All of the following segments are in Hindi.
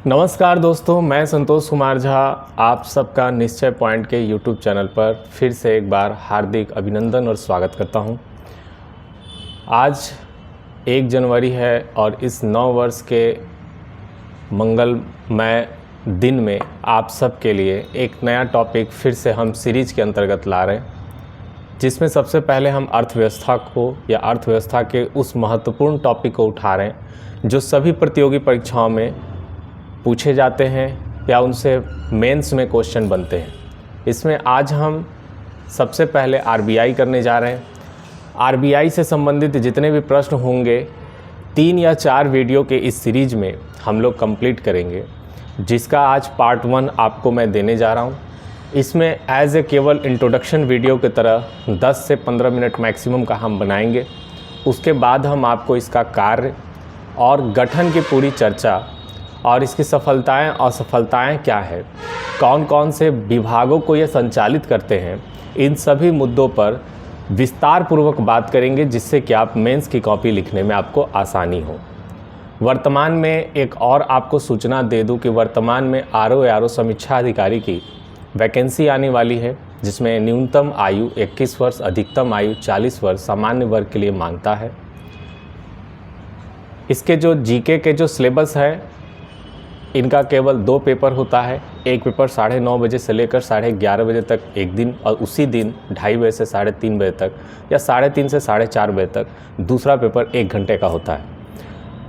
नमस्कार दोस्तों, मैं संतोष कुमार झा आप सबका निश्चय पॉइंट के YouTube चैनल पर फिर से एक बार हार्दिक अभिनंदन और स्वागत करता हूं। आज 1 जनवरी है और इस नव वर्ष के मंगलमय दिन में आप सब के लिए एक नया टॉपिक फिर से हम सीरीज के अंतर्गत ला रहे हैं, जिसमें सबसे पहले हम अर्थव्यवस्था को या अर्थव्यवस्था के उस महत्वपूर्ण टॉपिक को उठा रहे हैं जो सभी प्रतियोगी परीक्षाओं में पूछे जाते हैं या उनसे मेंस में क्वेश्चन बनते हैं। इसमें आज हम सबसे पहले आरबीआई करने जा रहे हैं। आरबीआई से संबंधित जितने भी प्रश्न होंगे 3 या 4 वीडियो के इस सीरीज में हम लोग कंप्लीट करेंगे, जिसका आज पार्ट 1 आपको मैं देने जा रहा हूं। इसमें एज ए केवल इंट्रोडक्शन वीडियो की तरह 10 से 15 मिनट मैक्सिमम का हम बनाएंगे। उसके बाद हम आपको इसका कार्य और गठन की पूरी चर्चा और इसकी सफलताएं और असफलताएं क्या है, कौन कौन से विभागों को ये संचालित करते हैं, इन सभी मुद्दों पर विस्तार पूर्वक बात करेंगे, जिससे कि आप मेंस की कॉपी लिखने में आपको आसानी हो। वर्तमान में एक और आपको सूचना दे दूं कि वर्तमान में आरओ समीक्षा अधिकारी की वैकेंसी आने वाली है, जिसमें न्यूनतम आयु 21 वर्ष, अधिकतम आयु 40 वर्ष सामान्य वर्ग के लिए मांगता है। इसके जो जीके के जो सिलेबस है, इनका केवल 2 पेपर होता है। एक पेपर 9:30 बजे से लेकर 11:30 बजे तक एक दिन, और उसी दिन 2:30 बजे से 3:30 बजे तक या 3:30 से 4:30 बजे तक दूसरा पेपर 1 घंटे का होता है।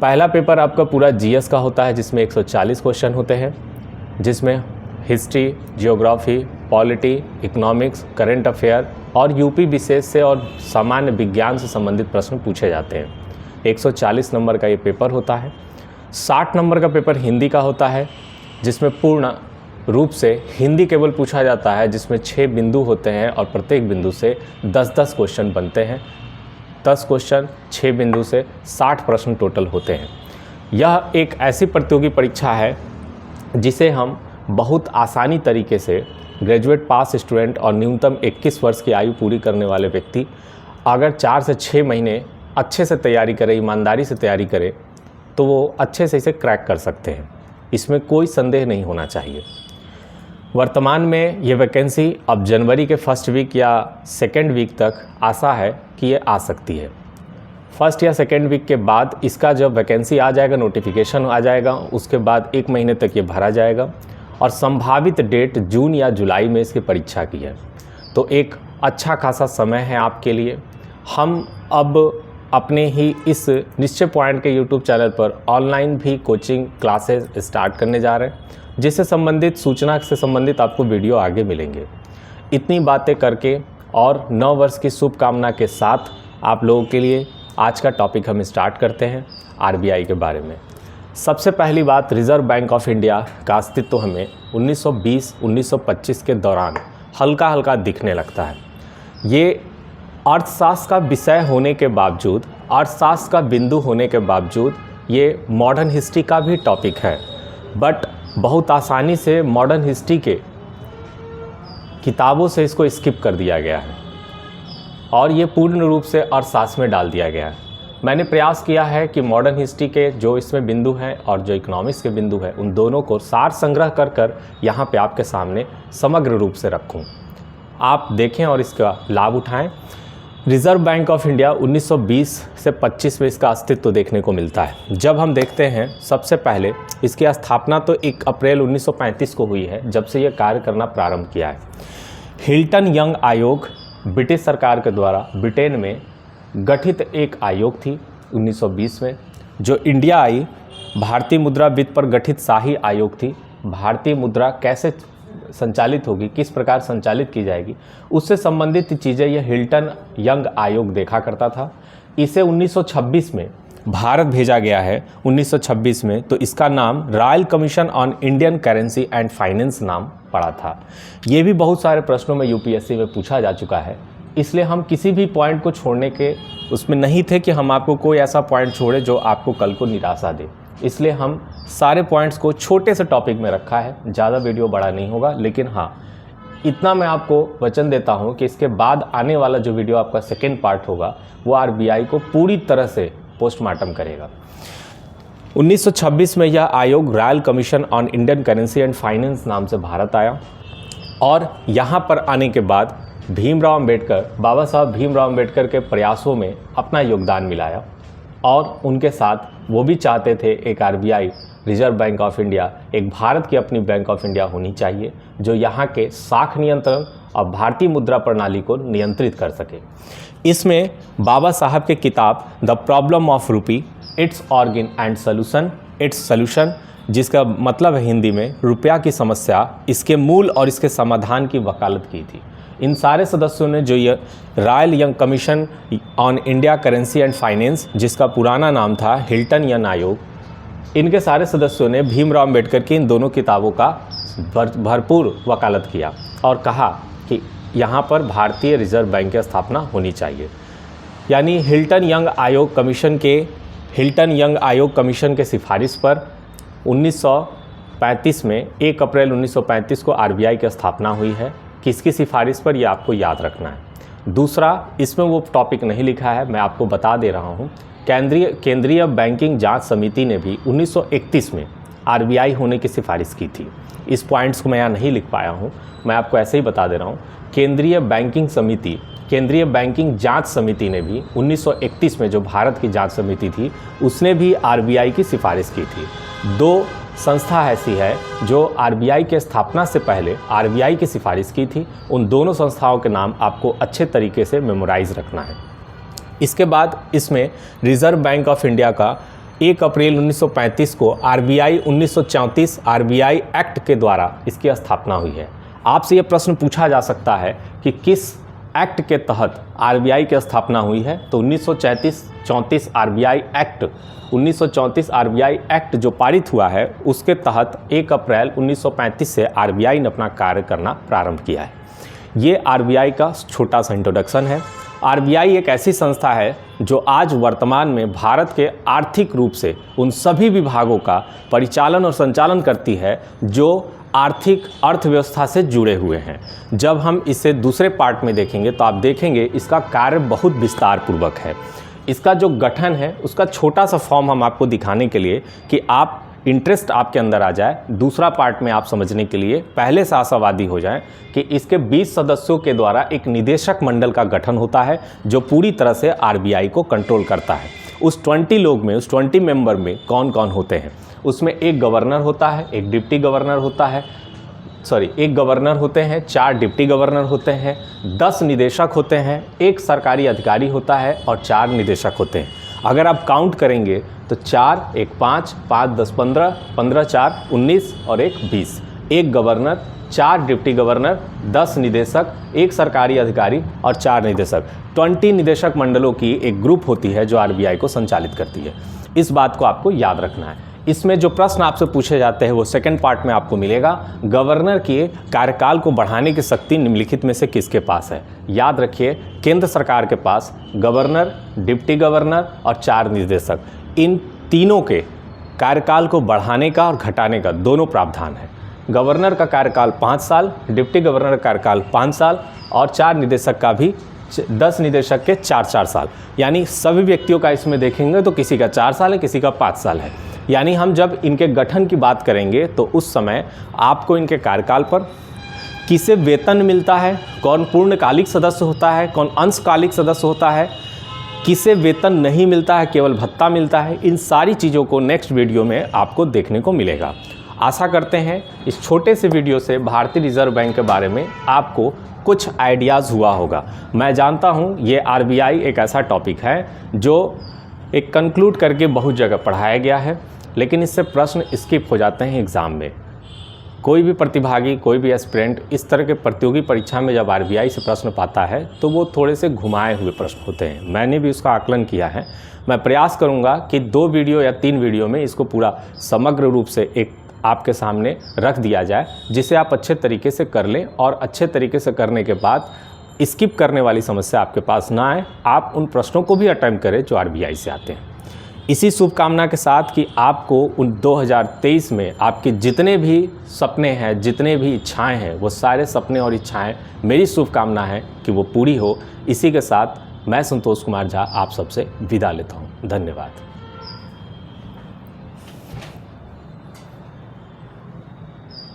पहला पेपर आपका पूरा जीएस का होता है, जिसमें 140 क्वेश्चन होते हैं, जिसमें history, geography, polity, economics, current affair और यूपी विशेष से और सामान्य विज्ञान से संबंधित प्रश्न पूछे जाते हैं। 140 नंबर का ये पेपर होता है। 60 नंबर का पेपर हिंदी का होता है, जिसमें पूर्ण रूप से हिंदी केवल पूछा जाता है, जिसमें 6 बिंदु होते हैं और प्रत्येक बिंदु से 10-10 क्वेश्चन बनते हैं। 10 क्वेश्चन 6 बिंदु से 60 प्रश्न टोटल होते हैं। यह एक ऐसी प्रतियोगी परीक्षा है जिसे हम बहुत आसानी तरीके से ग्रेजुएट पास स्टूडेंट और न्यूनतम 21 वर्ष की आयु पूरी करने वाले व्यक्ति अगर 4 से 6 महीने अच्छे से तैयारी करें, ईमानदारी से तैयारी करें, तो वो अच्छे से इसे क्रैक कर सकते हैं। इसमें कोई संदेह नहीं होना चाहिए। वर्तमान में ये वैकेंसी अब जनवरी के फर्स्ट वीक या सेकेंड वीक तक आशा है कि ये आ सकती है। फर्स्ट या सेकेंड वीक के बाद इसका जब वैकेंसी आ जाएगा, नोटिफिकेशन आ जाएगा, उसके बाद 1 महीने तक ये भरा जाएगा और संभावित डेट जून या जुलाई में इसकी परीक्षा की है। तो एक अच्छा खासा समय है आपके लिए। हम अब अपने ही इस निश्चय पॉइंट के YouTube चैनल पर ऑनलाइन भी कोचिंग क्लासेस स्टार्ट करने जा रहे हैं, जिससे संबंधित सूचना से संबंधित आपको वीडियो आगे मिलेंगे। इतनी बातें करके और नव वर्ष की शुभकामना के साथ आप लोगों के लिए आज का टॉपिक हम स्टार्ट करते हैं आरबीआई के बारे में। सबसे पहली बात, रिज़र्व बैंक ऑफ इंडिया का अस्तित्व हमें 1920-1925 के दौरान हल्का हल्का दिखने लगता है। ये अर्थशास्त्र का विषय होने के बावजूद, अर्थशास्त्र का बिंदु होने के बावजूद ये मॉडर्न हिस्ट्री का भी टॉपिक है, बट बहुत आसानी से मॉडर्न हिस्ट्री के किताबों से इसको स्किप कर दिया गया है और ये पूर्ण रूप से अर्थशास्त्र में डाल दिया गया है। मैंने प्रयास किया है कि मॉडर्न हिस्ट्री के जो इसमें बिंदु हैं और जो इकोनॉमिक्स के बिंदु हैं, उन दोनों को सार संग्रह कर यहाँ पे आपके सामने समग्र रूप से रखूँ। आप देखें और इसका लाभ उठाएं। रिज़र्व बैंक ऑफ इंडिया 1920 से 25 में इसका अस्तित्व देखने को मिलता है। जब हम देखते हैं, सबसे पहले इसकी स्थापना तो 1 अप्रैल 1935 को हुई है, जब से यह कार्य करना प्रारंभ किया है। हिल्टन यंग आयोग ब्रिटिश सरकार के द्वारा ब्रिटेन में गठित एक आयोग थी 1920 में। जो इंडिया आई, भारतीय मुद्रा वित्त पर गठित शाही आयोग थी। भारतीय मुद्रा कैसे संचालित होगी, किस प्रकार संचालित की जाएगी, उससे संबंधित चीज़ें यह हिल्टन यंग आयोग देखा करता था। इसे 1926 में भारत भेजा गया है। 1926 में तो इसका नाम royal commission on Indian currency and finance नाम पड़ा था। ये भी बहुत सारे प्रश्नों में यूपीएससी में पूछा जा चुका है, इसलिए हम किसी भी पॉइंट को छोड़ने के उसमें नहीं थे कि हम आपको कोई ऐसा पॉइंट छोड़े जो आपको कल को निराशा दे। इसलिए हम सारे पॉइंट्स को छोटे से टॉपिक में रखा है। ज़्यादा वीडियो बड़ा नहीं होगा, लेकिन हाँ, इतना मैं आपको वचन देता हूँ कि इसके बाद आने वाला जो वीडियो आपका सेकेंड पार्ट होगा, वो आरबीआई को पूरी तरह से पोस्टमार्टम करेगा। 1926 में यह आयोग royal commission on Indian currency and finance नाम से भारत आया और यहाँ पर आने के बाद बाबा साहब भीमराव अंबेडकर के प्रयासों में अपना योगदान मिलाया और उनके साथ वो भी चाहते थे एक RBI reserve bank of India, एक भारत की अपनी बैंक ऑफ इंडिया होनी चाहिए जो यहाँ के साख नियंत्रण और भारतीय मुद्रा प्रणाली को नियंत्रित कर सके। इसमें बाबा साहब की किताब द प्रॉब्लम ऑफ रूपी, it's organ and it's solution, जिसका मतलब है हिंदी में रुपया की समस्या, इसके मूल और इसके समाधान की वकालत की थी। इन सारे सदस्यों ने जो ये royal young commission on India currency and finance, जिसका पुराना नाम था हिल्टन यंग आयोग, इनके सारे सदस्यों ने भीमराव अंबेडकर की इन दोनों किताबों का भरपूर वकालत किया और कहा कि यहाँ पर भारतीय रिजर्व बैंक की स्थापना होनी चाहिए। यानी हिल्टन यंग आयोग कमीशन के सिफारिश पर 1935 में 1 अप्रैल 1935 को RBI की स्थापना हुई है। किसकी सिफारिश पर, यह आपको याद रखना है। दूसरा, इसमें वो टॉपिक नहीं लिखा है, मैं आपको बता दे रहा हूँ। केंद्रीय बैंकिंग जांच समिति ने भी 1931 में RBI होने की सिफारिश की थी। इस पॉइंट्स को मैं यहाँ नहीं लिख पाया हूँ, मैं आपको ऐसे ही बता दे रहा हूँ। केंद्रीय बैंकिंग जांच समिति ने भी 1931 में, जो भारत की जांच समिति थी, उसने भी RBI की सिफारिश की थी। 2 संस्था ऐसी है जो RBI के स्थापना से पहले RBI की सिफारिश की थी। उन दोनों संस्थाओं के नाम आपको अच्छे तरीके से मेमोराइज रखना है। इसके बाद इसमें रिजर्व बैंक ऑफ इंडिया का 1 अप्रैल 1935 को RBI 1934 RBI एक्ट के द्वारा इसकी स्थापना हुई है। आपसे ये प्रश्न पूछा जा सकता है कि किस एक्ट के तहत RBI की स्थापना हुई है, तो 1934 RBI एक्ट, 1934 RBI एक्ट जो पारित हुआ है, उसके तहत 1 अप्रैल 1935 से RBI ने अपना कार्य करना प्रारंभ किया है। ये RBI का छोटा सा इंट्रोडक्शन है। RBI एक ऐसी संस्था है जो आज वर्तमान में भारत के आर्थिक रूप से उन सभी विभागों का परिचालन और संचालन करती है जो आर्थिक अर्थव्यवस्था से जुड़े हुए हैं। जब हम इसे दूसरे पार्ट में देखेंगे तो आप देखेंगे इसका कार्य बहुत विस्तार पूर्वक है। इसका जो गठन है उसका छोटा सा फॉर्म हम आपको दिखाने के लिए कि आप इंटरेस्ट आपके अंदर आ जाए, दूसरा पार्ट में आप समझने के लिए पहले से आशावादी हो जाएं कि इसके 20 सदस्यों के द्वारा एक निदेशक मंडल का गठन होता है जो पूरी तरह से RBI को कंट्रोल करता है। उस 20 लोग में, उस 20 मेंबर में कौन कौन होते हैं? उसमें एक गवर्नर होता है, एक डिप्टी गवर्नर होता है, एक गवर्नर होते हैं, 4 डिप्टी गवर्नर होते हैं, 10 निदेशक होते हैं, एक सरकारी अधिकारी होता है और 4 निदेशक होते हैं। अगर आप काउंट करेंगे तो 4, 1 5, 5 10 15, 15 4 19 और 1 20। एक गवर्नर, 4 डिप्टी गवर्नर, 10 निदेशक, एक सरकारी अधिकारी और 4 निदेशक। 20 निदेशक मंडलों की एक ग्रुप होती है जो RBI को संचालित करती है। इस बात को आपको याद रखना है। इसमें जो प्रश्न आपसे पूछे जाते हैं वो सेकंड पार्ट में आपको मिलेगा। गवर्नर के कार्यकाल को बढ़ाने की शक्ति निम्नलिखित में से किसके पास है? याद रखिए, केंद्र सरकार के पास गवर्नर, डिप्टी गवर्नर और 4 निदेशक, इन तीनों के कार्यकाल को बढ़ाने का और घटाने का दोनों प्रावधान है। गवर्नर का कार्यकाल 5 साल, डिप्टी गवर्नर का कार्यकाल 5 साल और 4 निदेशक का भी 10 निदेशक के 4-4 साल। यानी सभी व्यक्तियों का इसमें देखेंगे तो किसी का 4 साल है, किसी का 5 साल है। यानी हम जब इनके गठन की बात करेंगे तो उस समय आपको इनके कार्यकाल पर किसे वेतन मिलता है, कौन पूर्णकालिक सदस्य होता है, कौन अंशकालिक सदस्य होता है, किसे वेतन नहीं मिलता है, केवल भत्ता मिलता है, इन सारी चीज़ों को नेक्स्ट वीडियो में आपको देखने को मिलेगा। आशा करते हैं इस छोटे से वीडियो से भारतीय रिजर्व बैंक के बारे में आपको कुछ आइडियाज़ हुआ होगा। मैं जानता हूँ ये RBI एक ऐसा टॉपिक है जो एक कंक्लूड करके बहुत जगह पढ़ाया गया है, लेकिन इससे प्रश्न स्किप हो जाते हैं एग्ज़ाम में। कोई भी प्रतिभागी, कोई भी एस्पिरेंट इस तरह के प्रतियोगी परीक्षा में जब RBI से प्रश्न पाता है तो वो थोड़े से घुमाए हुए प्रश्न होते हैं। मैंने भी उसका आकलन किया है। मैं प्रयास करूँगा कि 2 वीडियो या 3 वीडियो में इसको पूरा समग्र रूप से एक आपके सामने रख दिया जाए, जिसे आप अच्छे तरीके से कर लें और अच्छे तरीके से करने के बाद स्किप करने वाली समस्या आपके पास ना आए। आप उन प्रश्नों को भी अटेम्प्ट करें जो RBI से आते हैं। इसी शुभकामना के साथ कि आपको उन 2023 में आपके जितने भी सपने हैं, जितने भी इच्छाएं हैं, वो सारे सपने और इच्छाएं मेरी शुभकामना है कि वो पूरी हो। इसी के साथ मैं संतोष कुमार झा आप सबसे विदा लेता हूँ। धन्यवाद।